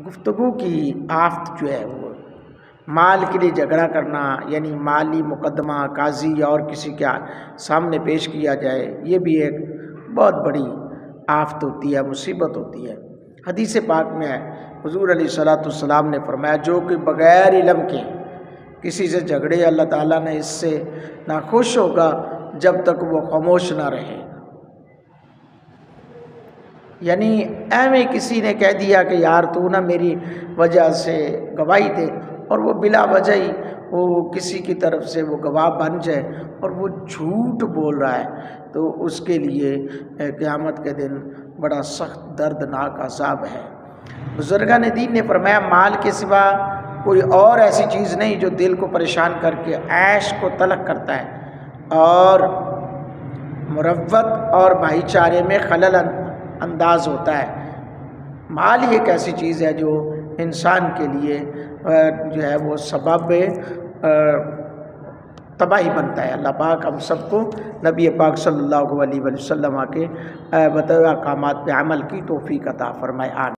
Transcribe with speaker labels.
Speaker 1: گفتگو کی آفت جو ہے وہ مال کے لیے جھگڑا کرنا، یعنی مالی مقدمہ قاضی یا اور کسی کے سامنے پیش کیا جائے، یہ بھی ایک بہت بڑی آفت ہوتی ہے، مصیبت ہوتی ہے۔ حدیث پاک میں ہے حضور علیہ الصلوۃ والسلام نے فرمایا جو کہ بغیر علم کے کسی سے جھگڑے، اللہ تعالیٰ نے اس سے ناخوش ہوگا جب تک وہ خاموش نہ رہے۔ یعنی ایویں کسی نے کہہ دیا کہ یار تو نہ میری وجہ سے گواہی دے، اور وہ بلا وجہ ہی وہ کسی کی طرف سے وہ گواہ بن جائے اور وہ جھوٹ بول رہا ہے، تو اس کے لیے قیامت کے دن بڑا سخت دردناک عذاب ہے۔ بزرگان دین نے فرمایا مال کے سوا کوئی اور ایسی چیز نہیں جو دل کو پریشان کر کے عیش کو تلخ کرتا ہے اور مروت اور بھائی چارے میں خلل انداز ہوتا ہے۔ مال ہی ایک ایسی چیز ہے جو انسان کے لیے جو ہے وہ سبب تباہی بنتا ہے۔ اللہ پاک ہم سب کو نبی پاک صلی اللہ علیہ وسلم کے بتائے احکامات پہ عمل کی توفیق عطا فرمائے۔ آمین۔